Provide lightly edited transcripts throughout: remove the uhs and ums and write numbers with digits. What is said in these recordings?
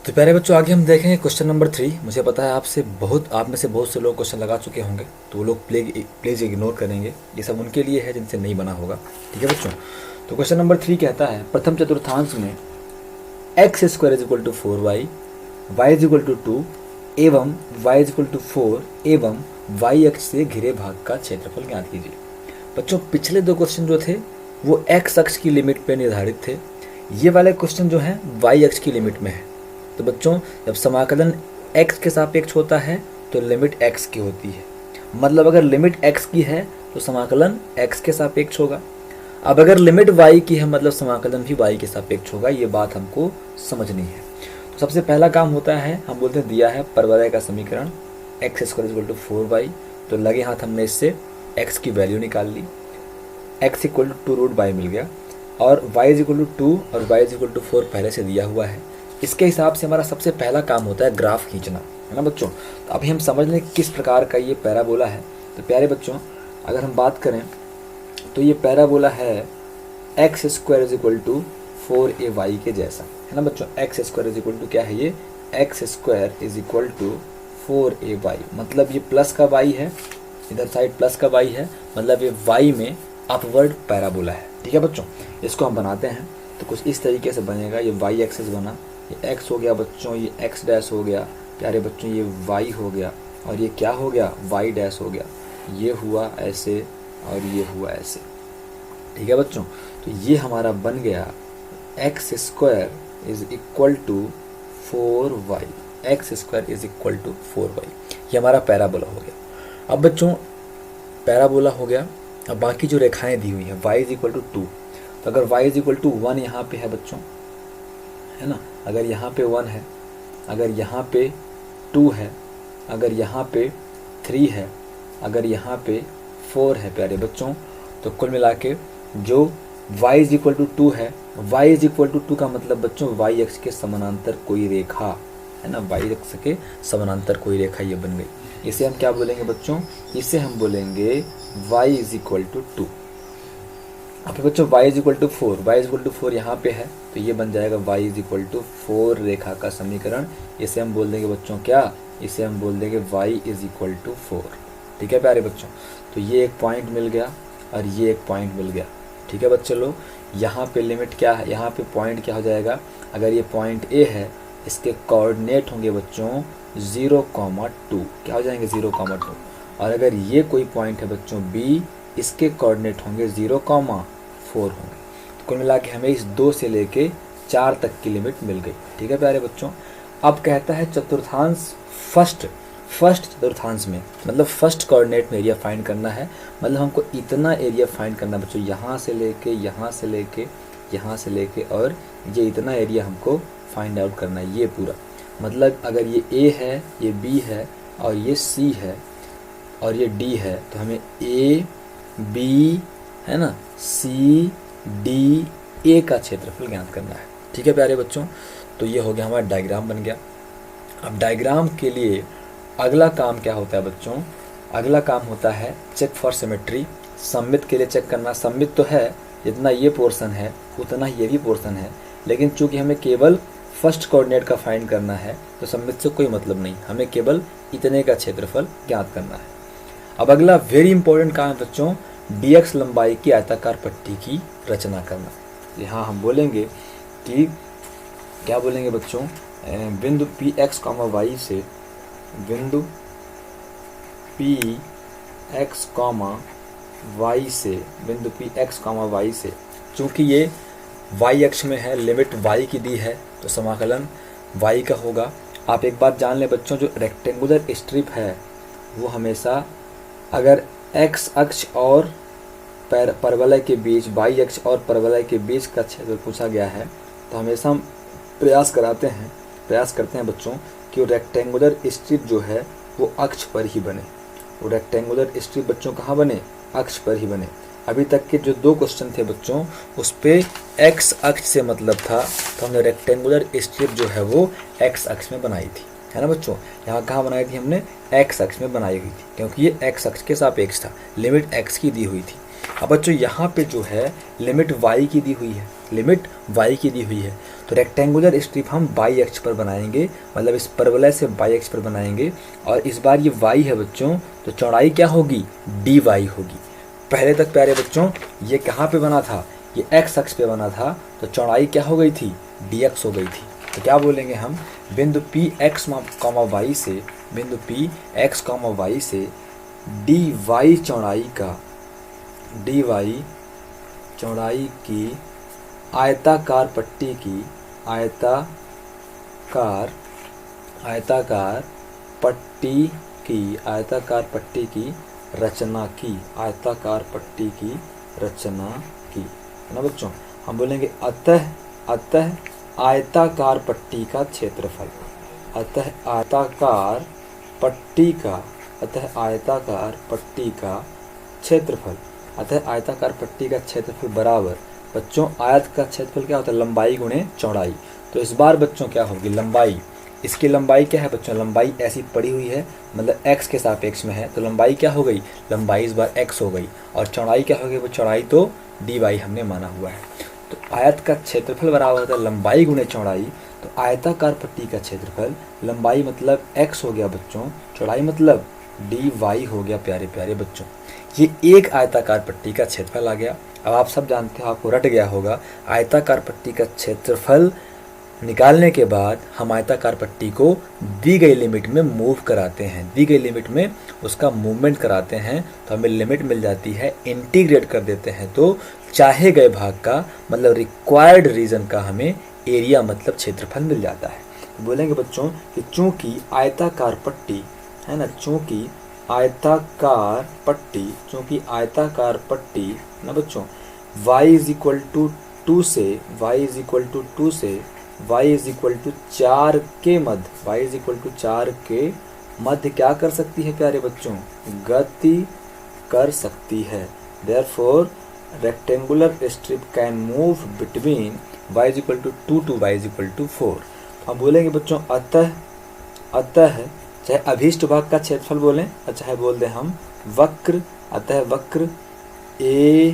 तो प्यारे बच्चों, आगे हम देखेंगे क्वेश्चन नंबर 3। मुझे पता है आप में से बहुत से लोग क्वेश्चन लगा चुके होंगे, तो वो लोग प्लीज़ इग्नोर करेंगे। ये सब उनके लिए है जिनसे नहीं बना होगा। ठीक है बच्चों, तो क्वेश्चन नंबर 3 कहता है प्रथम चतुर्थांश में x square is equal to 4y, y is equal to 2 एवं वाई इज इक्वल टू 4 एवं वाई अक्ष से घिरे भाग का क्षेत्रफल ज्ञात कीजिए। बच्चों, पिछले दो क्वेश्चन जो थे वो एक्स अक्ष की लिमिट पे निर्धारित थे। ये वाले क्वेश्चन जो हैं वाई अक्ष की लिमिट में है। तो बच्चों, जब समाकलन x के सापेक्ष होता है तो लिमिट x की होती है। मतलब अगर लिमिट x की है तो समाकलन x के सापेक्ष होगा। अब अगर लिमिट y की है मतलब समाकलन भी y के सापेक्ष होगा। ये बात हमको समझनी है। तो सबसे पहला काम होता है, हम बोलते हैं दिया है परवलय का समीकरण x square equal to 4y। तो लगे हाथ हमने इससे x की वैल्यू निकाल ली। x इक्वल टू 2√y मिल गया और y इज इक्वल टू 2 और y इज इक्वल टू 4 पहले से दिया हुआ है। इसके हिसाब से हमारा सबसे पहला काम होता है ग्राफ खींचना, है ना बच्चों। तो अभी हम समझ लें किस प्रकार का ये पैराबोला है। तो प्यारे बच्चों, अगर हम बात करें तो ये पैराबोला है x square is equal to 4ay के जैसा, है ना बच्चों। X square is equal to क्या है, ये x square is equal to 4ay, मतलब ये प्लस का y है, इधर साइड प्लस का y है, मतलब ये y में अपवर्ड पैराबोला है। ठीक है बच्चों, इसको हम बनाते हैं तो कुछ इस तरीके से बनेगा। ये y एक्सिस बना, ये x हो गया बच्चों, ये x डैश हो गया प्यारे बच्चों, ये y हो गया और ये क्या हो गया, y डैश हो गया। ये हुआ ऐसे और ये हुआ ऐसे। ठीक है बच्चों, तो ये हमारा बन गया x square is equal to 4y, x square is equal to 4y। ये हमारा पैराबोला हो गया। अब बच्चों, पैराबोला हो गया। अब बाकी जो रेखाएं दी हुई हैं y इज इक्वल टू 2, तो अगर y इज इक्वल टू 1 यहाँ पे है बच्चों, है ना, अगर यहाँ पे 1 है, अगर यहाँ पे 2 है, अगर यहाँ पे 3 है, अगर यहाँ पे 4 है प्यारे बच्चों, तो कुल मिला के जो y इज इक्वल टू 2 है, y इज इक्वल टू 2 का मतलब बच्चों y अक्ष के समानांतर कोई रेखा, है ना, y अक्ष के समानांतर कोई रेखा ये बन गई। इसे हम क्या बोलेंगे बच्चों, इसे हम बोलेंगे y इज इक्वल टू 2। अब बच्चों y is equal to 4, y is equal to 4 यहाँ पे है तो ये बन जाएगा y इज इक्वल टू 4 रेखा का समीकरण। इसे हम बोल देंगे बच्चों क्या, इसे हम बोल देंगे y इज इक्वल टू 4। ठीक है प्यारे बच्चों, तो ये एक पॉइंट मिल गया और ये एक पॉइंट मिल गया। ठीक है बच्चों लोग, यहाँ पे लिमिट क्या है, यहाँ पे पॉइंट क्या हो जाएगा, अगर ये पॉइंट A है इसके कोऑर्डिनेट होंगे बच्चों 0,2, क्या हो जाएंगे 0,2। और अगर ये कोई पॉइंट है बच्चों B, इसके कोऑर्डिनेट होंगे 0,4 होंगे। तो कुल मिला के हमें इस 2 से लेके 4 तक की लिमिट मिल गई। ठीक है प्यारे बच्चों, अब कहता है चतुर्थांश फर्स्ट चतुर्थांश में, मतलब फर्स्ट कोऑर्डिनेट में एरिया फाइंड करना है। मतलब हमको इतना एरिया फाइंड करना बच्चों, यहाँ से लेके यहाँ से लेके यहाँ से लेके और ये इतना एरिया हमको फाइंड आउट करना है, ये पूरा। मतलब अगर ये A है, ये B है और ये C है और ये D है, तो हमें A B, है ना, C D A का क्षेत्रफल ज्ञात करना है। ठीक है प्यारे बच्चों, तो ये हो गया हमारा डायग्राम बन गया। अब डायग्राम के लिए अगला काम क्या होता है बच्चों, अगला काम होता है चेक फॉर सिमेट्री। सममित के लिए चेक करना, सममित तो है, जितना ये पोर्शन है उतना ये भी पोर्शन है, लेकिन चूंकि हमें केवल फर्स्ट कोऑर्डिनेट का फाइंड करना है तो सममित से कोई मतलब नहीं, हमें केवल इतने का क्षेत्रफल ज्ञात करना है। अब अगला वेरी इंपॉर्टेंट काम है बच्चों, dx लंबाई की आयताकार पट्टी की रचना करना। यहाँ हम बोलेंगे कि क्या बोलेंगे बच्चों, बिंदु पी एक्स कॉमा वाई से, बिंदु पी एक्स कॉमा वाई से, बिंदु पी एक्स कॉमा वाई से, चूँकि ये y अक्ष में है, लिमिट y की दी है तो समाकलन y का होगा। आप एक बात जान लें बच्चों, जो रेक्टेंगुलर स्ट्रिप है वो हमेशा अगर x अक्ष और परवलय के बीच, y अक्ष और परवलय के बीच का क्षेत्र पूछा गया है तो हमेशा हम प्रयास करते हैं बच्चों कि वो रेक्टेंगुलर स्ट्रिप जो है वो अक्ष पर ही बने। वो रेक्टेंगुलर स्ट्रिप बच्चों कहाँ बने, अक्ष पर ही बने। अभी तक के जो 2 क्वेश्चन थे बच्चों उस पे x अक्ष से मतलब था, तो हमने रेक्टेंगुलर स्ट्रिप जो है वो x अक्ष में बनाई थी, है ना बच्चों। यहाँ कहाँ बनाई थी हमने, x अक्ष में बनाई हुई थी, क्योंकि ये x अक्ष के सापेक्ष था, लिमिट x की दी हुई थी। अब बच्चों यहाँ पे जो है लिमिट y की दी हुई है, लिमिट y की दी हुई है, तो रेक्टेंगुलर स्ट्रिप हम बाई अक्ष पर बनाएंगे, मतलब इस परवलय से बाई अक्ष पर बनाएंगे। और इस बार ये y है बच्चों, तो चौड़ाई क्या होगी, dy होगी। पहले तक प्यारे बच्चों ये कहाँ पे बना था, ये x अक्ष पे बना था, तो चौड़ाई क्या हो गई थी, dx हो गई थी। तो क्या बोलेंगे हम, बिंदु p x, y से, बिंदु p x, y से dy चौड़ाई की आयताकार पट्टी की, आयताकार पट्टी की रचना की, आयताकार पट्टी की रचना की, है ना बच्चों। हम बोलेंगे अतः आयताकार पट्टी का क्षेत्रफल, अतः आयताकार पट्टी का क्षेत्रफल बराबर बच्चों, आयत का क्षेत्रफल क्या होता है, लंबाई गुणे चौड़ाई। तो इस बार बच्चों क्या होगी, लंबाई, इसकी लंबाई क्या है बच्चों, लंबाई ऐसी पड़ी हुई है, मतलब x के सापेक्ष में है, तो लंबाई क्या हो गई, लंबाई इस बार x हो गई। और चौड़ाई क्या हो गई, वो चौड़ाई तो dy हमने माना हुआ है। तो आयत का क्षेत्रफल बराबर होता है लंबाई गुणे चौड़ाई। तो आयताकार पट्टी का क्षेत्रफल, लंबाई मतलब x हो गया बच्चों, चौड़ाई मतलब dy हो गया प्यारे प्यारे बच्चों। ये एक आयताकार पट्टी का क्षेत्रफल आ गया। अब आप सब जानते हो, आपको रट गया होगा, आयताकार पट्टी का क्षेत्रफल निकालने के बाद हम आयताकार पट्टी को दी गई लिमिट में मूव कराते हैं, दी गई लिमिट में उसका मूवमेंट कराते हैं, तो हमें लिमिट मिल जाती है, इंटीग्रेट कर देते हैं, तो चाहे गए भाग का मतलब रिक्वायर्ड रीजन का हमें एरिया मतलब क्षेत्रफल मिल जाता है। तो बोलेंगे बच्चों कि चूंकि आयताकार पट्टी है ना, चूंकि आयताकार पट्टी ना बच्चों y इज इक्वल टू 2 से, y इज इक्वल टू 4 के मध्य क्या कर सकती है प्यारे बच्चों, गति कर सकती है। Therefore rectangular strip can move between y is equal to 2 to y is equal to 4। हम बोलेंगे बच्चों अतः चाहे अभीष्ट भाग का क्षेत्रफल बोलें, चाहे बोल दें हम वक्र, अतः वक्र ABCDB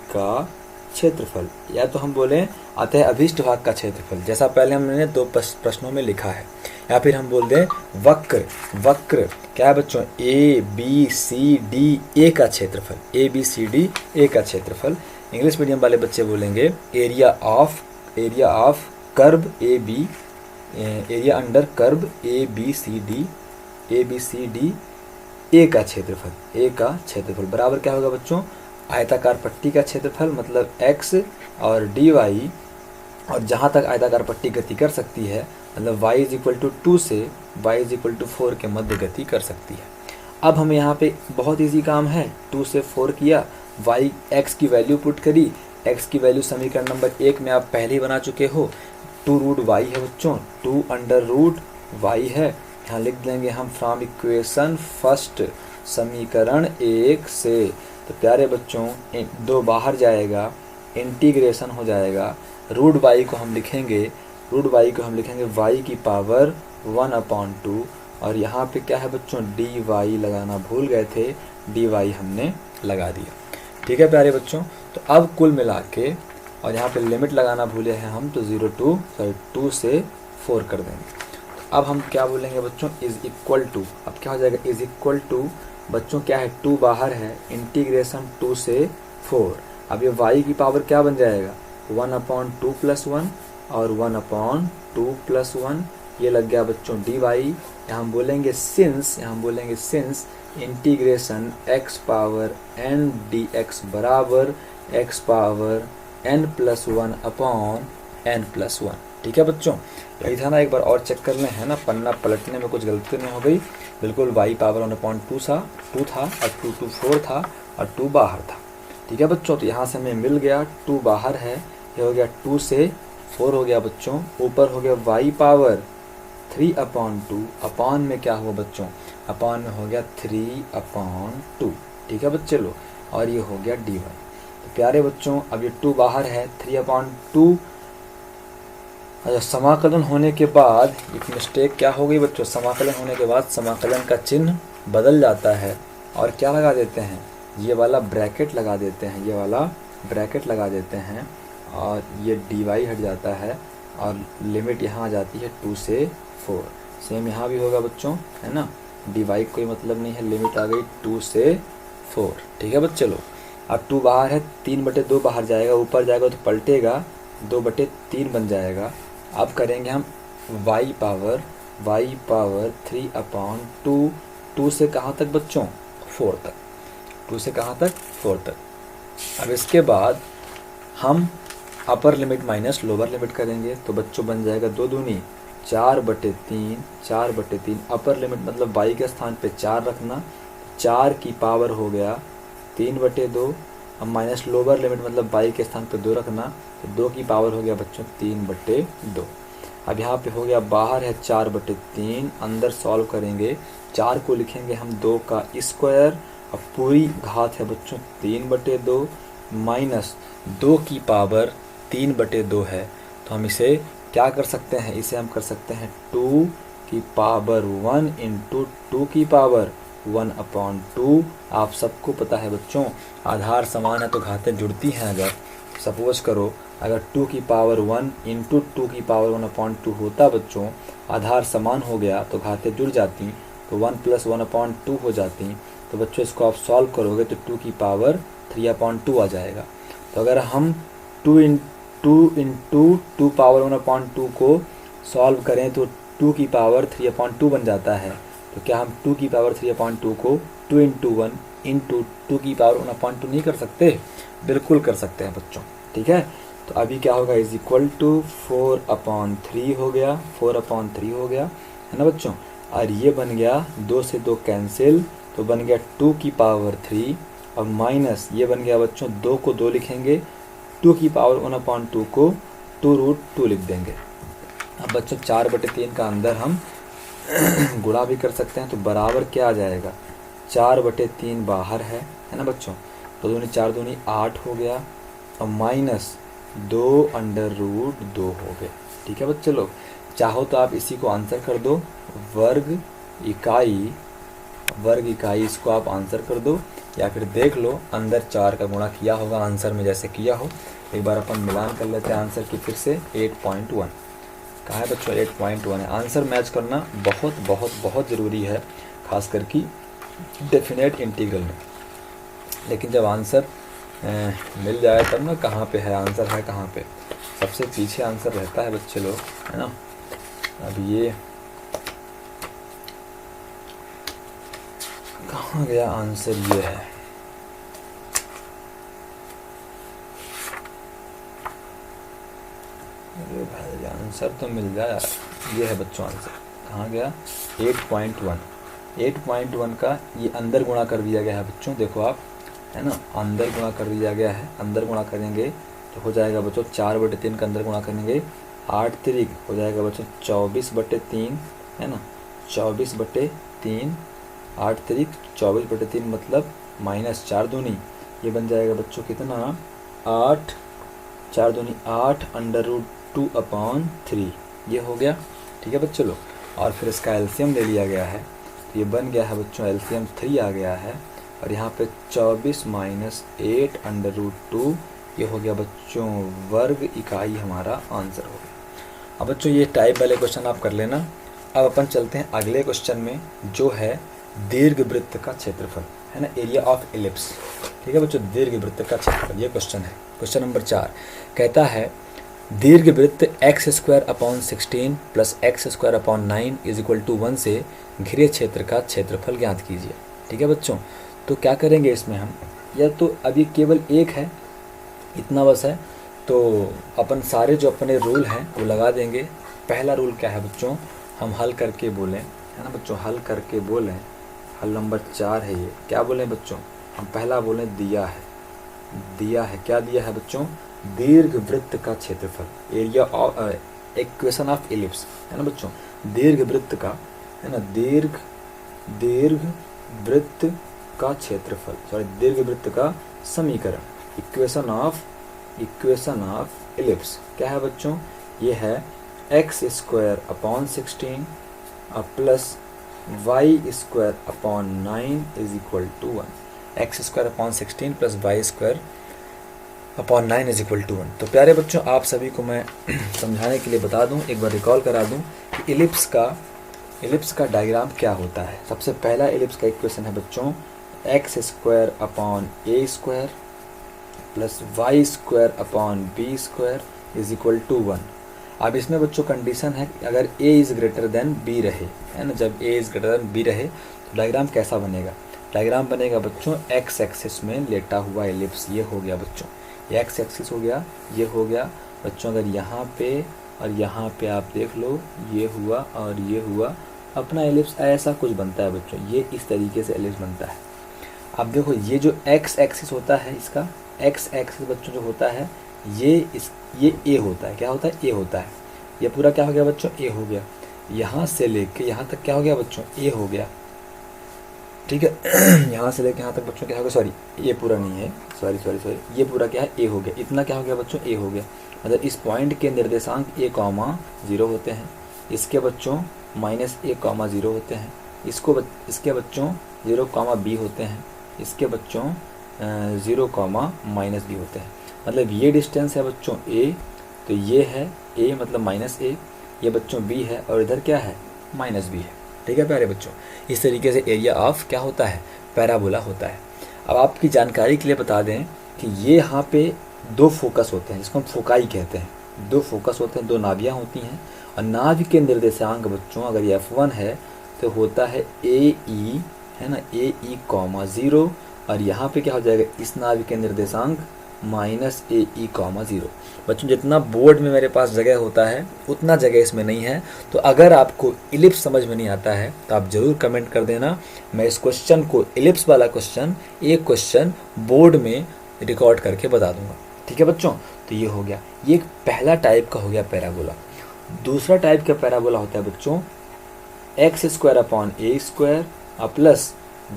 का क्षेत्रफल, या तो हम बोलें अतः अभीष्ट भाग का क्षेत्रफल, जैसा पहले हमने 2 प्रश्नों में लिखा है, या फिर हम बोल दें वक्र क्या है बच्चों, ABCDA का क्षेत्रफल, ABCDA का क्षेत्रफल। इंग्लिश मीडियम वाले बच्चे बोलेंगे area of curve area under curve ABCD ए का क्षेत्रफल बराबर क्या होगा बच्चों, आयताकार पट्टी का क्षेत्रफल मतलब x और dy, और जहाँ तक आयताकार पट्टी गति कर सकती है मतलब y इज इक्वल टू 2 से y इज इक्वल टू 4 के मध्य गति कर सकती है। अब हमें यहाँ पे बहुत इजी काम है, 2 से 4 किया, x की वैल्यू पुट करी, x की वैल्यू समीकरण नंबर 1 में आप पहले ही बना चुके हो, 2 रूट y है बच्चों, 2 अंडर रूट y है। यहाँ लिख देंगे हम फ्रॉम इक्वेशन फर्स्ट, समीकरण 1 से। तो प्यारे बच्चों 2 बाहर जाएगा, इंटीग्रेशन हो जाएगा, रूट y को हम लिखेंगे y की पावर 1/2, और यहाँ पे क्या है बच्चों dy लगाना भूल गए थे, dy हमने लगा दिया। ठीक है प्यारे बच्चों, तो अब कुल मिला के, और यहाँ पे लिमिट लगाना भूले हैं हम, तो 2 से 4 कर देंगे। तो अब हम क्या बोलेंगे बच्चों, इज इक्वल टू, अब क्या हो जाएगा, इज इक्वल टू बच्चों क्या है, 2 बाहर है, इंटीग्रेशन 2 से 4। अब ये y की पावर क्या बन जाएगा, 1/2 + 1 और 1/2 + 1, ये लग गया बच्चों dy। यहाँ हम बोलेंगे since integration x power n dx बराबर x पावर n+1/n+1। ठीक है बच्चों, यही था ना, एक बार और चेक कर लें, है ना, पन्ना पलटने में कुछ गलती नहीं हो गई, बिल्कुल y पावर 1/2 था और 2 to 4 था और 2 बाहर था। ठीक है बच्चों, तो यहाँ से हमें मिल गया 2 बाहर है, ये हो गया 2 से 4 हो गया बच्चों, ऊपर हो गया y पावर 3/2, अपान में क्या हुआ बच्चों, अपान में हो गया 3/2। ठीक है बच्चे लोग, और ये हो गया dy। तो प्यारे बच्चों अब ये 2 बाहर है, 3/2, समाकलन होने के बाद एक मिस्टेक क्या हो गई बच्चों, समाकलन होने के बाद समाकलन का चिन्ह बदल जाता है, और क्या लगा देते हैं, ये वाला ब्रैकेट लगा देते हैं, ये वाला ब्रैकेट लगा देते हैं और ये dy हट जाता है और लिमिट यहाँ आ जाती है 2 से 4। सेम यहाँ भी होगा बच्चों, है ना, dy कोई मतलब नहीं है, लिमिट आ गई 2 से 4। ठीक है बच्चे लोग, अब 2 बाहर है, 3/2 बाहर जाएगा, ऊपर जाएगा तो पलटेगा, 2/3 बन जाएगा। अब करेंगे हम y पावर 3/2, 2 से कहाँ तक बच्चों, 4 तक, 2 से कहाँ तक, 4 तक। अब इसके बाद हम upper limit minus lower limit करेंगे तो बच्चों बन जाएगा 2 दूनी 4/3, अपर लिमिट मतलब y के स्थान पे 4 रखना, 4 की पावर हो गया 3/2। अब माइनस लोअर लिमिट मतलब y के स्थान पे 2 रखना, तो 2 की पावर हो गया बच्चों 3/2। अब यहाँ पे हो गया, बाहर है 4/3, अंदर सॉल्व करेंगे, 4 को लिखेंगे हम 2 का स्क्वायर, अब पूरी घात है बच्चों 3/2 माइनस 2 की पावर 3/2 है, तो हम इसे क्या कर सकते हैं, इसे हम कर सकते हैं 2 की पावर 1 इंटू 2 की पावर 1/2। आप सबको पता है बच्चों, आधार समान है तो घातें जुड़ती हैं। अगर सपोज करो अगर 2 की पावर 1 इंटू 2 की पावर 1/2 होता बच्चों, आधार समान हो गया तो घातें जुड़ जाती, तो 1 + 1/2 हो जाती। तो बच्चों इसको आप सॉल्व करोगे तो 2 की पावर 3/2 आ जाएगा। तो अगर हम 2 इंटू 2 पावर 1/2 को सॉल्व करें तो 2 की पावर 3/2 बन जाता है। तो क्या हम 2 की पावर 3/2 को 2 इंटू 1 इंटू 2 की पावर 1/2 नहीं कर सकते? बिल्कुल कर सकते हैं बच्चों। ठीक है, तो अभी क्या होगा, इज इक्वल टू 4/3 हो गया, 4/3 हो गया, है ना बच्चों। और ये बन गया 2 से 2 कैंसिल, तो बन गया 2 की पावर 3। अब माइनस ये बन गया बच्चों, 2 को 2 लिखेंगे, 2 की पावर 1/2 को 2√2 लिख देंगे। अब बच्चों 4/3 का अंदर हम गुणा भी कर सकते हैं, तो बराबर क्या आ जाएगा, 4/3 बाहर है ना बच्चों, 2 दूनी 4 दूनी 8 हो गया, और माइनस 2√2 हो गया। ठीक है बच्चे लोग, चाहो तो आप इसी को आंसर कर दो, वर्ग इकाई इसको आप आंसर कर दो, या फिर देख लो अंदर 4 का गुणा किया होगा आंसर में जैसे किया हो। एक बार अपन मिलान कर लेते हैं आंसर की फिर से। 8.1 कहाँ है बच्चों, 8.1 है। आंसर मैच करना बहुत बहुत बहुत ज़रूरी है, खास करके डेफिनेट इंटीग्रल में। लेकिन जब आंसर मिल जाए तब ना, कहाँ पे है आंसर, है कहाँ पे, सबसे पीछे आंसर रहता है बच्चे लोग, है ना। अब ये कहाँ गया आंसर, ये है, अरे भाई आंसर तो मिल जाए, ये है बच्चों आंसर, कहाँ गया, 8.1 का ये अंदर गुणा कर दिया गया है बच्चों, देखो आप, है ना, अंदर गुणा कर दिया गया है। अंदर गुणा करेंगे तो हो जाएगा बच्चों 4/3 का अंदर गुणा करेंगे 8 3 हो जाएगा बच्चों 24/3, है ना, 24/3, 8 3 24/3 मतलब माइनस 4 दूनी, ये बन जाएगा बच्चों कितना, 8, 4 दूनी 8 √2/3, ये हो गया। ठीक है बच्चों लोग, और फिर इसका एलसीएम ले लिया गया है, तो ये बन गया है बच्चों एलसीएम 3 आ गया है, और यहाँ पे 24 - 8 √2, ये हो गया बच्चों वर्ग इकाई, हमारा आंसर हो गया। अब बच्चों ये टाइप वाले क्वेश्चन आप कर लेना। अब अपन चलते हैं अगले क्वेश्चन में, जो है दीर्घवृत्त का क्षेत्रफल, है ना, एरिया ऑफ इलिप्स। ठीक है बच्चों, दीर्घवृत्त का क्षेत्रफल, ये क्वेश्चन है। क्वेश्चन नंबर 4 कहता है दीर्घवृत्त x² / 16 + x² / 9 = 1 से घिरे क्षेत्र का क्षेत्रफल ज्ञात कीजिए। ठीक है बच्चों, तो क्या करेंगे इसमें हम, या तो अभी केवल एक है, इतना बस है, तो अपन सारे जो अपने रूल हैं वो लगा देंगे। पहला रूल क्या है बच्चों, हम हल करके बोलें, है ना बच्चों, हल करके बोलें, हल नंबर 4 है ये। क्या बोलें बच्चों, हम पहला बोलें दिया है, क्या दिया है बच्चों, दीर्घवृत्त का क्षेत्रफल, area of equation of ellipse, है ना बच्चों, दीर्घवृत्त का, है ना, दीर्घवृत्त का क्षेत्रफल, सॉरी दीर्घवृत्त का समीकरण, इक्वेशन ऑफ इलिप्स क्या है बच्चों, ये है x² / 16 plus y square upon 9 is equal to 1, x square upon 16 plus y square upon 9 is equal to 1। तो प्यारे बच्चों, आप सभी को मैं समझाने के लिए बता दूं, एक बार रिकॉल करा दूं कि इलिप्स का डायग्राम क्या होता है। सबसे पहला इलिप्स का इक्वेशन है बच्चों x square upon A square plus y square upon B square is equal to 1। अब इसमें बच्चों कंडीशन है कि अगर a is greater than b रहे, है ना, जब a is greater than b रहे तो डायग्राम कैसा बनेगा। डायग्राम बनेगा बच्चों एक्स एक्सिस में लेटा हुआ एलिप्स, ये हो गया बच्चों, ये एक्स एक्सिस हो गया, ये हो गया बच्चों। अगर यहाँ पे और यहाँ पे आप देख लो, ये हुआ और ये हुआ, अपना एलिप्स ऐसा कुछ बनता है बच्चों, ये इस तरीके से एलिप्स बनता है। अब देखो ये जो एक्स एक्सिस होता है, इसका एक्स एक्सिस बच्चों जो होता है ये ए होता है, क्या होता है, ए होता है। ये पूरा क्या हो गया बच्चों, ए हो गया। यहाँ से लेके यहाँ तक क्या हो गया बच्चों, ए हो गया, ठीक है। यहाँ से लेके यहाँ तक बच्चों क्या हो गया, सॉरी ये पूरा नहीं है, सॉरी ये पूरा क्या है, ए हो गया। इतना क्या हो गया बच्चों, ए हो गया। मतलब इस पॉइंट के निर्देशांक a, 0 होते हैं, इसके बच्चों -a, 0 होते हैं, इसके बच्चों 0, b होते हैं, इसके बच्चों 0, -b होते हैं। मतलब ये डिस्टेंस है बच्चों a, तो ये है a मतलब -a, ये बच्चों b है और इधर क्या है, -b है। ठीक है प्यारे बच्चों, इस तरीके से एरिया ऑफ क्या होता है, पैराबोला होता है। अब आपकी जानकारी के लिए बता दें कि ये यहाँ पे दो फोकस होते हैं, जिसको हम फोकाई कहते हैं। दो फोकस होते हैं, दो नाभियाँ होती हैं, और नाभि के निर्देशांक बच्चों अगर ये F1 है तो होता है AE, है ना, AE, 0, और यहाँ पे क्या हो जाएगा, इस नाभि के निर्देशांक -AE, 0। बच्चों जितना बोर्ड में मेरे पास जगह होता है उतना जगह इसमें नहीं है, तो अगर आपको इलिप्स समझ में नहीं आता है तो आप ज़रूर कमेंट कर देना। मैं इस क्वेश्चन को, इलिप्स वाला क्वेश्चन, एक क्वेश्चन बोर्ड में रिकॉर्ड करके बता दूंगा। ठीक है बच्चों, तो ये हो गया, ये एक पहला टाइप का हो गया पैराबोला। दूसरा टाइप का पैराबोला होता है बच्चों x square upon A square plus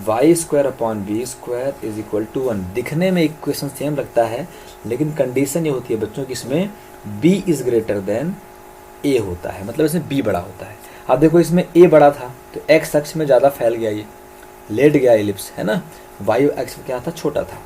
y square upon B square is equal to 1। दिखने में इक्वेशन सेम लगता है, लेकिन कंडीशन ये होती है बच्चों कि इसमें b is greater than a होता है, मतलब इसमें b बड़ा होता है। अब देखो इसमें a बड़ा था तो x अक्ष में ज़्यादा फैल गया, ये लेट गया एलिप्स, है ना, y अक्ष में क्या था, छोटा था।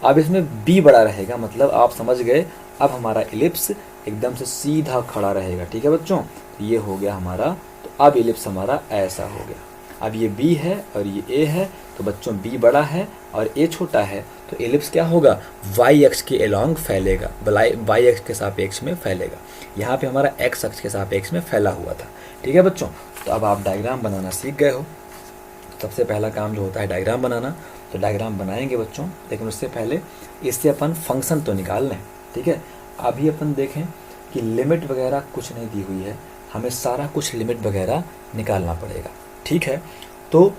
अब इसमें b बड़ा रहेगा, मतलब आप समझ गए, अब हमारा एलिप्स एकदम से सीधा खड़ा रहेगा। ठीक है बच्चों, ये हो गया हमारा, तो अब एलिप्स हमारा ऐसा हो गया। अब ये b है और ये a है, तो बच्चों b बड़ा है और a छोटा है, तो एलिप्स क्या होगा, y अक्ष के अलोंग फैलेगा, y अक्ष के सापेक्ष में फैलेगा। यहाँ पे हमारा x अक्ष के सापेक्ष में फैला हुआ था। ठीक है बच्चों, तो अब आप डायग्राम बनाना सीख गए हो। सबसे पहला काम जो होता है डायग्राम बनाना, तो डायग्राम बनाएंगे बच्चों, लेकिन उससे पहले इससे अपन फंक्शन तो निकाल लें। ठीक है, अभी अपन देखें कि लिमिट वगैरह कुछ नहीं दी हुई है, हमें सारा कुछ लिमिट वगैरह निकालना पड़ेगा। ठीक है, तो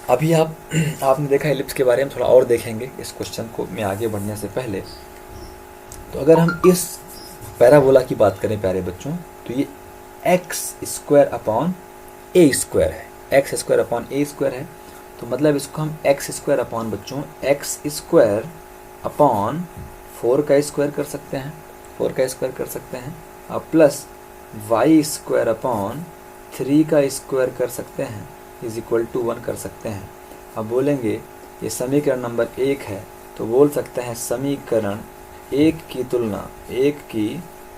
अभी आपने देखा एलिप्स के बारे में, थोड़ा और देखेंगे इस क्वेश्चन को में आगे बढ़ने से पहले। तो अगर हम इस पैराबोला की बात करें प्यारे बच्चों, तो ये एक्स स्क्वायर अपॉन ए स्क्वायर है, एक्स स्क्वायर अपॉन ए स्क्वायर है, तो मतलब इसको हम एक्स स्क्वायर अपॉन बच्चों एक्स स्क्वायर अपॉन 4 का स्क्वायर कर सकते हैं, 4 का स्क्वायर कर सकते हैं, और प्लस वाई स्क्वायर अपॉन 3 का स्क्वायर कर सकते हैं, इज इक्वल टू 1 कर सकते हैं। अब बोलेंगे ये समीकरण नंबर 1 है, तो बोल सकते हैं समीकरण 1 की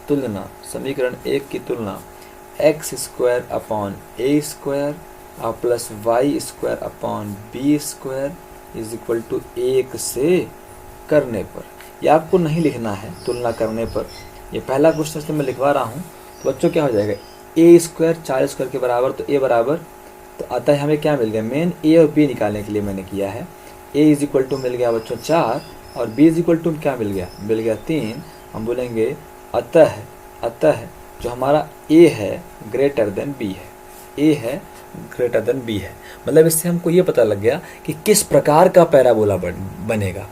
तुलना, समीकरण 1 की तुलना एक्स स्क्वायर अपॉन ए स्क्वायर और plus y square upon B square is equal to 1 से करने पर। यह आपको नहीं लिखना है तुलना करने पर, ये पहला क्वेश्चन से मैं लिखवा रहा हूँ। तो बच्चों क्या हो जाएगा, ए स्क्वायर 4 स्क्वायर के बराबर, तो ए बराबर, तो अतः हमें क्या मिल गया, मेन ए और बी निकालने के लिए मैंने किया है। ए इज इक्वल टू मिल गया बच्चों 4 और बी इज इक्वल टू क्या मिल गया 3। हम बोलेंगे अतः जो हमारा ए है ग्रेटर देन बी है, ए है ग्रेटर देन बी है। मतलब इससे हमको ये पता लग गया कि किस प्रकार का पैराबोला बनेगा,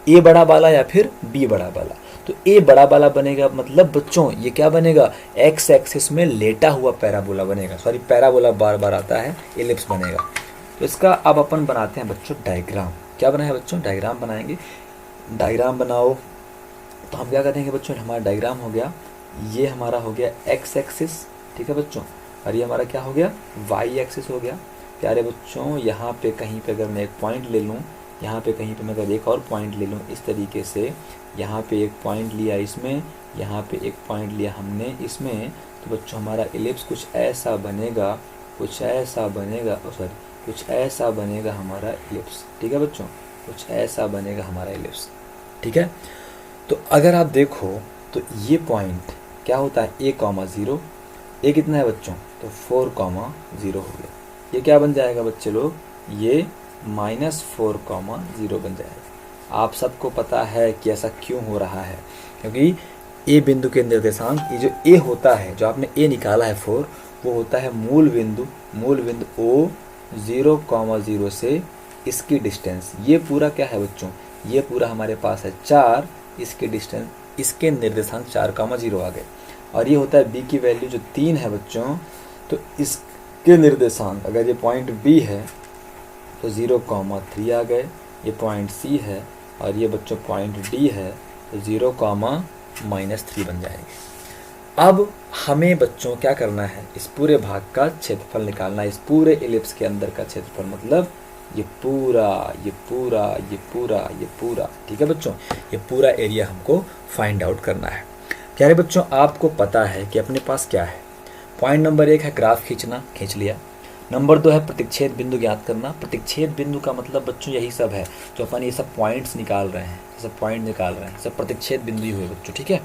ए बड़ा वाला या फिर बी बड़ा वाला। तो ए बड़ा वाला बनेगा, मतलब बच्चों ये क्या बनेगा, एक्स एक्सिस में लेटा हुआ पैराबोला बनेगा। सॉरी, पैराबोला बार बार आता है, एलिप्स बनेगा। तो इसका अब अपन बनाते हैं बच्चों डायग्राम। क्या बनाए बच्चों, डायग्राम बनाएंगे। डायग्राम बनाओ, तो हम क्या करेंगे बच्चों, हमारा डायग्राम हो गया, ये हमारा हो गया एक्स एक्सिस। ठीक है बच्चों, और ये हमारा क्या हो गया, वाई एक्सिस हो गया। प्यारे बच्चों यहाँ पे कहीं पे अगर मैं एक पॉइंट ले लूँ, यहाँ पे कहीं पे मैं अगर एक और पॉइंट ले लूँ इस तरीके से, यहाँ पे एक पॉइंट लिया इसमें, यहाँ पे एक पॉइंट लिया हमने इसमें, तो बच्चों हमारा इलिप्स कुछ ऐसा बनेगा, कुछ ऐसा बनेगा, सॉरी कुछ ऐसा बनेगा हमारा इलिप्स। ठीक है बच्चों, कुछ ऐसा बनेगा हमारा इलिप्स। ठीक है, तो अगर आप देखो तो ये पॉइंट क्या होता है, a,0, ए कितना है बच्चों, तो 4,0 हो गया। ये क्या बन जाएगा बच्चे लोग, ये -4,0 बन जाएगा। आप सबको पता है कि ऐसा क्यों हो रहा है, क्योंकि ए बिंदु के निर्देशांक, ये जो ए होता है, जो आपने ए निकाला है 4, वो होता है मूल बिंदु ओ 0,0 से इसकी डिस्टेंस। ये पूरा क्या है बच्चों, ये पूरा हमारे पास है 4, इसके डिस्टेंस, इसके निर्देशांक 4,0 आ गए। और ये होता है बी की वैल्यू जो 3 है बच्चों, तो इसके निर्देशांक, अगर ये पॉइंट बी है तो 0,3 आ गए, ये पॉइंट सी है, और ये बच्चों पॉइंट डी है तो 0,-3 बन जाएंगे। अब हमें बच्चों क्या करना है, इस पूरे भाग का क्षेत्रफल निकालना है, इस पूरे इलिप्स के अंदर का क्षेत्रफल, मतलब ये पूरा, ये पूरा, ये पूरा, ये पूरा। ठीक है बच्चों, ये पूरा एरिया हमको फाइंड आउट करना है। प्यारे बच्चों, आपको पता है कि अपने पास क्या है। पॉइंट नंबर 1 है ग्राफ खींचना, खींच लिया। नंबर 2 है प्रतिच्छेद बिंदु ज्ञात करना। प्रतिच्छेद बिंदु का मतलब बच्चों यही सब है जो अपन ये सब पॉइंट्स निकाल रहे हैं, सब पॉइंट निकाल रहे हैं, सब प्रतिच्छेद बिंदु ही हुए बच्चों। ठीक है,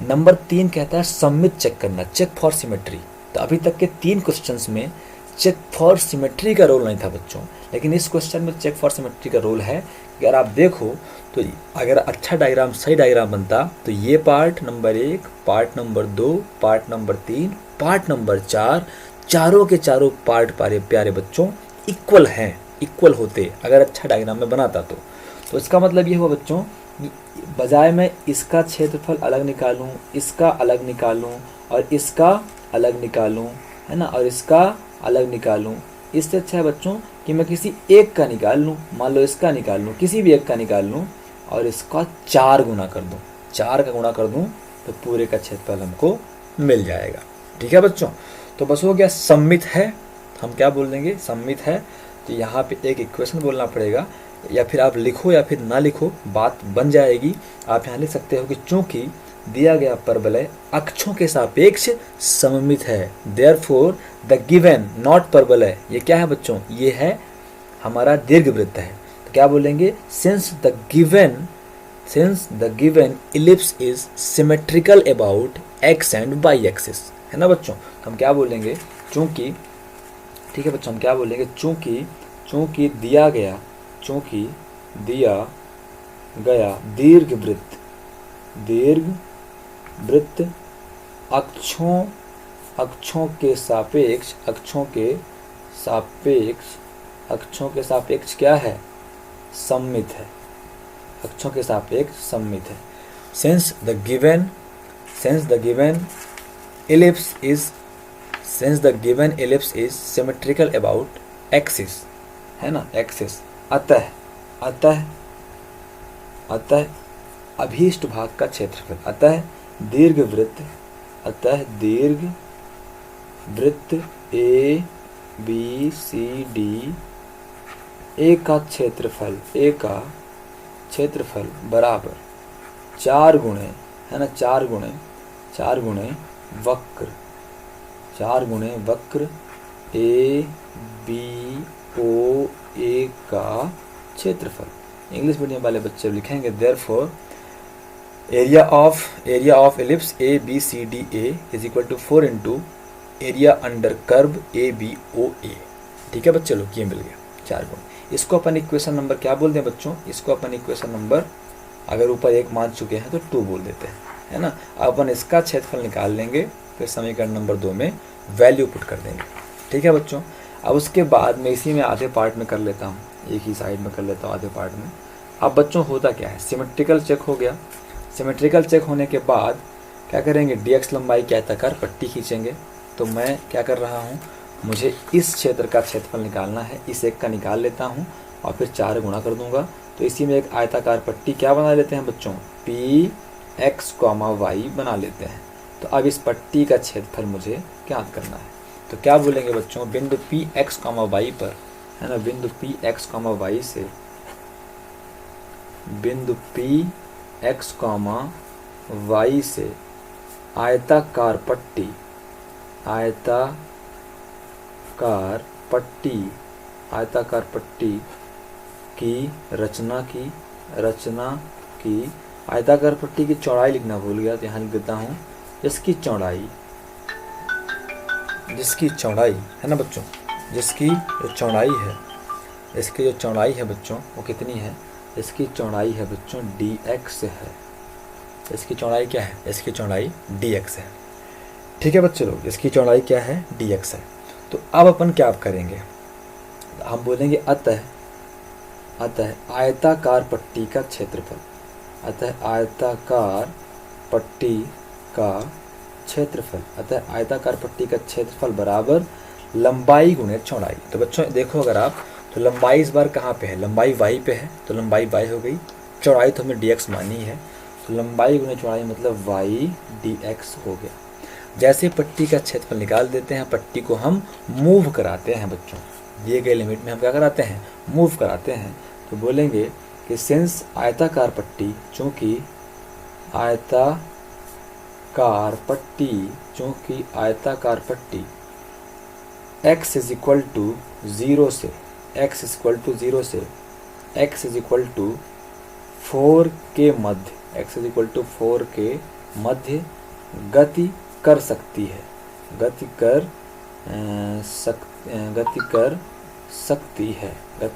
नंबर 3 कहता है सममित चेक करना, चेक फॉर सिमेट्री। तो अभी तक के 3 क्वेश्चंस में चेक फॉर सिमेट्री का रोल नहीं था बच्चों, लेकिन इस क्वेश्चन में चेक फॉर सिमेट्री का रोल है। अगर आप देखो तो अगर अच्छा डायग्राम, सही डायग्राम बनता तो ये part number 1, part number 2, part number 3, part number 4, चारों के चारों पार्ट प्यारे बच्चों इक्वल हैं, इक्वल होते अगर अच्छा डायग्राम में बनाता तो इसका मतलब ये हुआ बच्चों, बजाय मैं इसका क्षेत्रफल अलग निकालूं, इसका अलग निकालूं और इसका अलग निकालूं, है ना, और इसका अलग निकालूं, इससे अच्छा है बच्चों कि मैं किसी एक का निकाल लूँ, मान लो इसका निकाल लूँ, किसी भी एक का निकाल लूँ और इसका 4 गुना कर दूँ, 4 का गुणा कर दूँ तो पूरे का क्षेत्रफल हमको मिल जाएगा। ठीक है बच्चों, तो बस हो गया। सममित है, हम क्या बोल देंगे, सममित है, तो यहाँ पे एक इक्वेशन बोलना पड़ेगा, या फिर आप लिखो या फिर ना लिखो, बात बन जाएगी। आप यहाँ लिख सकते हो कि चूंकि दिया गया परवलय अक्षों के सापेक्ष सममित है, देयरफॉर द गिवन, नॉट परवलय, ये क्या है बच्चों, ये है हमारा दीर्घवृत्त है। तो क्या बोलेंगे, since the given ellipse is symmetrical about x and y axis, है ना बच्चों। तो हम क्या बोलेंगे, चूंकि, ठीक है बच्चों, हम क्या बोलेंगे, चूंकि दिया गया दीर्घवृत्त अक्षों के सापेक्ष क्या है, सममित है, अक्षों के सापेक्ष सममित है। since the given ellipse is symmetrical about axis, है ना, एक्सिस, अतः अभीष्ट भाग का क्षेत्रफल, अतः दीर्घवृत्त ए बी सी डी ए का क्षेत्रफल बराबर 4 गुणे, है ना, 4 गुणे वक्र ए बी ओ ए का क्षेत्रफल। इंग्लिश मीडियम वाले बच्चे लिखेंगे therefore area of ellipse A B C D A is equal to 4 into area under curve A B O A. ठीक है बच्चे लोग, ये मिल गया 4 गुण। इसको अपन इक्वेशन नंबर क्या बोलते हैं बच्चों, इसको अपन इक्वेशन नंबर, अगर ऊपर 1 मान चुके हैं तो 2 बोल देते हैं, है ना। अपन इसका क्षेत्रफल निकाल लेंगे, फिर समीकरण नंबर 2 में वैल्यू पुट कर देंगे। ठीक है बच्चों, अब उसके बाद मैं इसी में आधे पार्ट में कर लेता हूँ, एक ही साइड में कर लेता हूँ आधे पार्ट में। अब बच्चों होता क्या है, सिमेट्रिकल चेक हो गया। सिमेट्रिकल चेक होने के बाद क्या करेंगे, dx लंबाई की आयताकार पट्टी खींचेंगे। तो मैं क्या कर रहा हूँ, मुझे इस क्षेत्र का क्षेत्रफल निकालना है, इस एक का निकाल लेता हूँ और फिर 4 गुणा कर दूंगा। तो इसी में एक आयताकार पट्टी क्या बना लेते हैं बच्चों, पी एक्स, वाई बना लेते हैं। तो अब इस पट्टी का क्षेत्रफल मुझे ज्ञात करना है। तो क्या बोलेंगे बच्चों, बिंदु पी एक्स कॉमा वाई पर, है ना, बिंदु पी एक्स कॉमा वाई से, बिंदु पी एक्स कॉमा वाई से आयताकार पट्टी, आयताकार पट्टी की रचना की आयताकार पट्टी की चौड़ाई लिखना भूल गया, तो यहाँ लिख देता हूँ जिसकी चौड़ाई है ना बच्चों, जिसकी जो चौड़ाई है, इसकी जो चौड़ाई है बच्चों वो कितनी है, इसकी चौड़ाई है बच्चों dx है। इसकी चौड़ाई क्या है, इसकी चौड़ाई dx है। ठीक है बच्चों लोग, इसकी चौड़ाई क्या है, dx है। तो अब अपन क्या करेंगे, हम बोलेंगे अतः आयताकार पट्टी का क्षेत्रफल, अतः आयताकार पट्टी का क्षेत्रफल बराबर लंबाई गुणे चौड़ाई। तो बच्चों देखो अगर आप, तो लंबाई इस बार कहाँ पे है, लंबाई y पे है, तो लंबाई y हो गई, चौड़ाई तो हमें dx मानी है, तो लंबाई गुणे चौड़ाई मतलब y dx हो गया। जैसे पट्टी का क्षेत्रफल निकाल देते हैं, पट्टी को हम मूव कराते हैं बच्चों, दिए गए लिमिट में हम क्या कराते हैं, मूव कराते हैं। तो बोलेंगे कि सिंस आयताकार पट्टी, चूँकि आयताकार पट्टी x इज इक्वल टू 0 से, x इज इक्वल टू 4 के मध्य गति कर सकती है, गति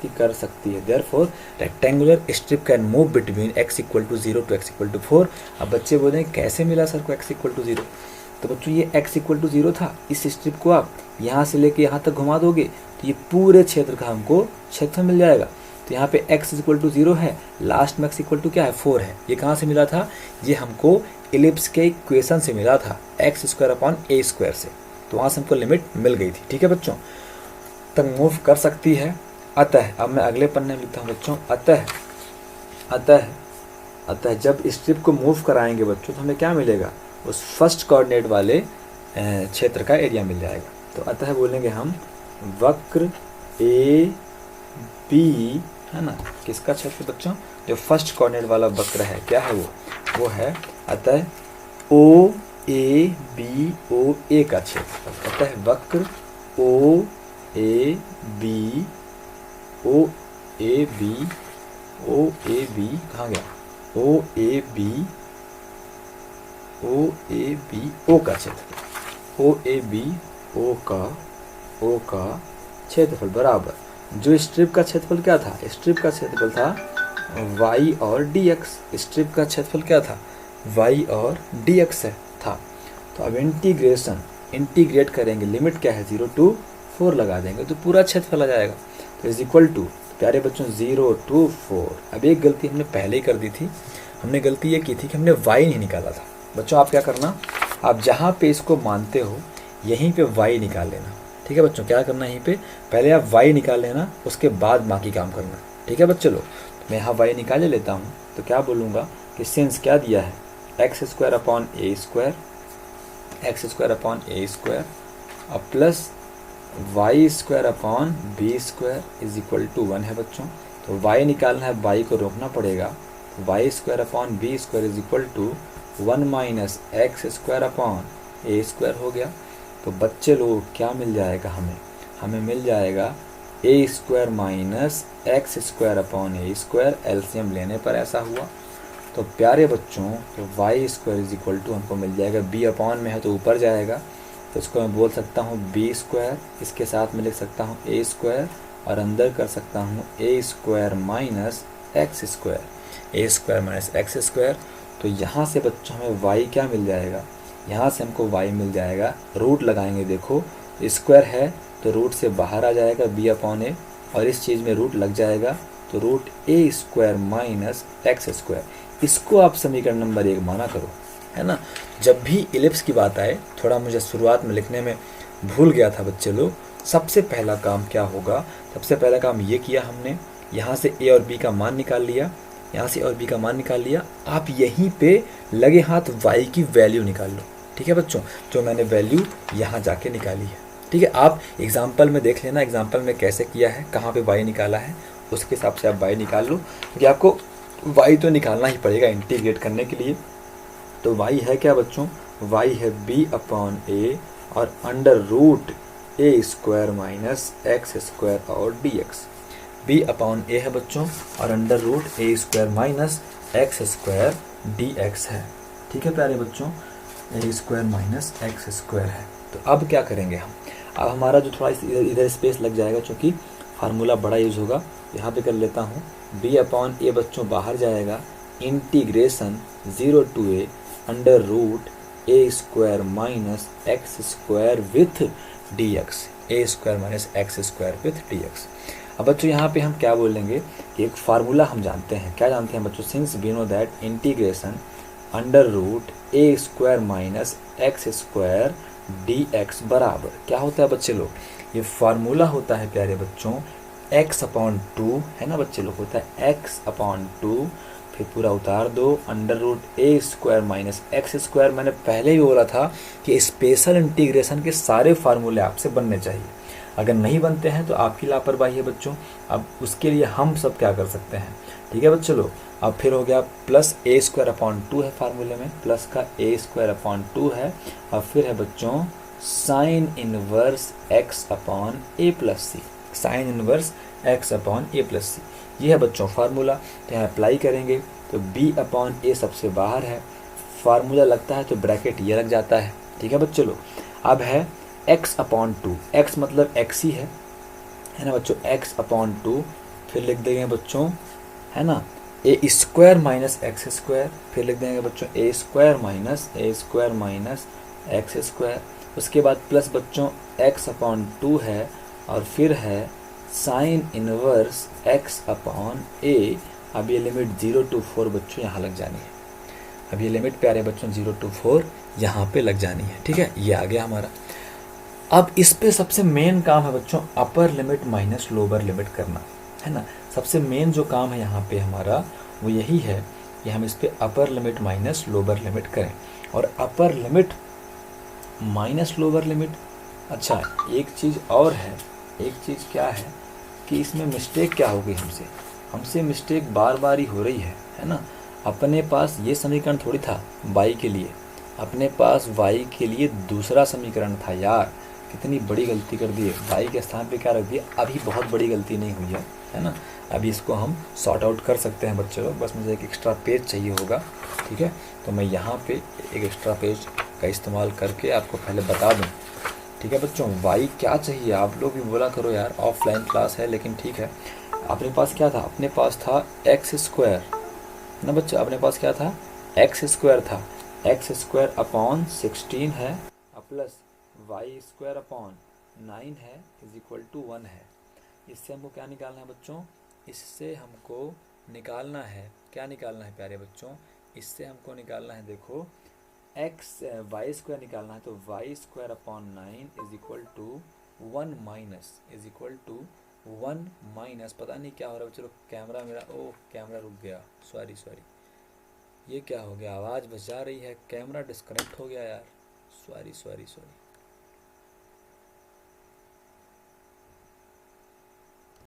कर सकती है। Therefore rectangular strip can move between x equal to 0 to x equal to 4। अब बच्चे बोलेंगे कैसे मिला सर को x इक्वल टू 0, तो बच्चों ये x इक्वल टू 0 था, इस स्ट्रिप को आप यहाँ से लेके यहाँ तक घुमा दोगे तो ये पूरे क्षेत्र का हमको क्षेत्रफल मिल जाएगा। तो यहाँ पे x इक्वल टू 0 है, लास्ट में x इक्वल टू क्या है, 4 है। ये कहाँ से मिला था, ये हमको इलिप्स के इक्वेशन से मिला था, x square upon a square से, तो वहाँ से हमको लिमिट मिल गई थी। ठीक है बच्चों, तक मूव कर सकती है। अतः अब मैं अगले पन्ने में लिखता हूँ बच्चों, अतः जब स्ट्रिप को मूव कराएंगे बच्चों तो हमें क्या मिलेगा, उस फर्स्ट कोऑर्डिनेट वाले क्षेत्र का एरिया मिल जाएगा। तो अतः बोलेंगे हम वक्र ए बी, है ना, किसका क्षेत्र बच्चों, जो फर्स्ट कोऑर्डिनेट वाला वक्र है, क्या है वो है अतः ओ ए बी ओ ए का क्षेत्रफल। अतः वक्र ओ ए बी कहाँ गया, ओ ए बी ओ का क्षेत्रफल, ओ ए बी ओ का क्षेत्रफल बराबर, जो स्ट्रिप का क्षेत्रफल क्या था, स्ट्रिप का क्षेत्रफल था y और dx, स्ट्रिप का क्षेत्रफल क्या था, y और dx है था। तो अब इंटीग्रेट करेंगे, लिमिट क्या है 0 टू 4 लगा देंगे तो पूरा क्षेत्रफल आ जाएगा। तो इज इक्वल टू, प्यारे बच्चों 0 टू 4। अब एक गलती हमने पहले ही कर दी थी, हमने गलती ये की थी कि हमने y नहीं निकाला था। बच्चों आप क्या करना, आप जहाँ पे इसको मानते हो यहीं पे y निकाल लेना। ठीक है बच्चों, क्या करना, यहीं पे पहले आप y निकाल लेना, उसके बाद बाकी काम करना। ठीक है बच्चों लोग, तो मैं यहाँ y निकाल लेता हूँ। तो क्या बोलूँगा कि सिंस क्या दिया है, x square upon a square और plus y square upon B square is equal to 1 है बच्चों। तो y निकालना है, y को रोकना पड़ेगा। y square upon B square is equal to 1 minus x square upon A square हो गया। तो बच्चे लोग क्या मिल जाएगा हमें मिल जाएगा A square minus x square upon A square, LCM लेने पर ऐसा हुआ। तो प्यारे बच्चों, तो Y square is equal to हमको मिल जाएगा, बी अपॉन में है तो ऊपर जाएगा, तो इसको मैं बोल सकता हूँ बी स्क्वायर, इसके साथ में लिख सकता हूँ ए स्क्वायर और अंदर कर सकता हूँ ए स्क्वायर माइनस एक्स स्क्वायर, ए स्क्वायर माइनस एक्स स्क्वायर। तो यहाँ से बच्चों हमें वाई क्या मिल जाएगा, यहाँ से हमको वाई मिल जाएगा, रूट लगाएंगे, देखो स्क्वायर है तो रूट से बाहर आ जाएगा बी अपॉन ए, और इस चीज़ में रूट लग जाएगा तो रूट ए स्क्वायर माइनस एक्स स्क्वायर। इसको आप समीकरण नंबर 1 माना करो, है ना। जब भी इलिप्स की बात आए, थोड़ा मुझे शुरुआत में लिखने में भूल गया था बच्चे लोग, सबसे पहला काम क्या होगा, सबसे पहला काम ये किया हमने, यहाँ से ए और बी का मान निकाल लिया, यहाँ से और बी का मान निकाल लिया। आप यहीं पे लगे हाथ वाई की वैल्यू निकाल लो। ठीक है बच्चों, जो मैंने वैल्यू यहाँ जाके निकाली है, ठीक है, आप एग्जाम्पल में देख लेना, एग्जाम्पल में कैसे किया है, कहाँ पे y निकाला है, उसके हिसाब से आप y निकाल लो, क्योंकि आपको y तो निकालना ही पड़ेगा इंटीग्रेट करने के लिए। तो y है क्या बच्चों, y है b/a और अंडर रूट ए स्क्वायर माइनस एक्स स्क्वायर और dx। b/a है बच्चों और अंडर रूट ए square minus x square dx है। ठीक है प्यारे बच्चों, A square minus x square है। तो अब क्या करेंगे हम, अब हमारा जो थोड़ा इधर स्पेस लग जाएगा, क्योंकि फार्मूला बड़ा यूज़ होगा। यहाँ पे कर लेता हूँ, b/a बच्चों बाहर जाएगा, integration 0 to a under root A square minus x square with dx, a square minus x square with dx। अब बच्चों यहाँ पे हम क्या बोलेंगे, एक फार्मूला हम जानते हैं, क्या जानते हैं बच्चों, since we know that integration under root A square minus x square dx बराबर क्या होता है बच्चे लोग, ये फार्मूला होता है प्यारे बच्चों x/2 है ना बच्चे लोग, होता है x/2, फिर पूरा उतार दो अंडर रूट ए स्क्वायर माइनस एक्स स्क्वायर। मैंने पहले ही बोला था कि स्पेशल इंटीग्रेशन के सारे फार्मूले आपसे बनने चाहिए, अगर नहीं बनते हैं तो आपकी लापरवाही है बच्चों। अब उसके लिए हम सब क्या कर सकते हैं, ठीक है बच्चों लोग। अब फिर हो गया प्लस ए स्क्वायर अपॉन 2 है फार्मूले में, प्लस का ए स्क्वायर अपॉन 2 है, और फिर है बच्चों साइन इनवर्स एक्स अपॉन ए प्लस सी, साइन इनवर्स एक्स अपॉन ए प्लस सी, ये है बच्चों फार्मूला। तो यहाँ अप्लाई करेंगे तो b/a सबसे बाहर है, फार्मूला लगता है तो ब्रैकेट ये लग जाता है। ठीक है बच्चों लोग, अब है x/2, x मतलब x ही है ना बच्चों, x/2, फिर लिख देंगे बच्चों है ना ए स्क्वायर माइनस एक्स स्क्वायर, फिर लिख देंगे बच्चों A square minus x square, उसके बाद प्लस बच्चों x/2 है, और फिर है साइन इनवर्स x/a। अब ये लिमिट 0 to 4 बच्चों यहाँ लग जानी है, अब ये लिमिट प्यारे बच्चों 0 to 4 यहाँ पे लग जानी है। ठीक है, ये आ गया हमारा। अब इस पे सबसे मेन काम है बच्चों upper limit minus lower limit करना, है ना। सबसे मेन जो काम है यहाँ पे हमारा वो यही है कि हम इस पे upper limit minus lower limit करें, और upper limit minus lower limit. अच्छा, एक चीज़ और है, एक चीज़ क्या है कि इसमें मिस्टेक क्या हो गई, हमसे मिस्टेक बार बार ही हो रही है ना। अपने पास ये समीकरण थोड़ी था y के लिए, अपने पास y के लिए दूसरा समीकरण था यार, कितनी बड़ी गलती कर दी है, y के स्थान पे क्या रख दिया। अभी बहुत बड़ी गलती नहीं हुई है ना, अभी इसको हम सॉर्ट आउट कर सकते हैं बच्चे लोग, बस मुझे एक एक्स्ट्रा पेज चाहिए होगा। ठीक है, तो मैं यहाँ पे एक एक्स्ट्रा पेज का इस्तेमाल करके आपको पहले बता दूँ। ठीक है बच्चों, y क्या चाहिए, आप लोग भी बोला करो यार, ऑफलाइन क्लास है लेकिन ठीक है। अपने पास क्या था, अपने पास था एक्स स्क्वायर ना बच्चे, अपने पास क्या था, एक्स स्क्वायर था, एक्स स्क्वायर अपॉन 16 है, प्लस वाई स्क्वायर अपॉन 9 है, इज इक्वल टू 1 है। इससे हमको क्या निकालना है बच्चों, इससे हमको निकालना है, क्या निकालना है प्यारे बच्चों, इससे हमको निकालना है, देखो एक्स वाई स्क्वायर निकालना है, तो Y square upon 9 is equal to 1 minus, is equal to 1 minus, पता नहीं क्या हो रहा है बच्चों, कैमरा मेरा, ओह कैमरा रुक गया, सॉरी, ये क्या हो गया, आवाज़ बच जा रही है, कैमरा डिस्कनेक्ट हो गया यार, सॉरी।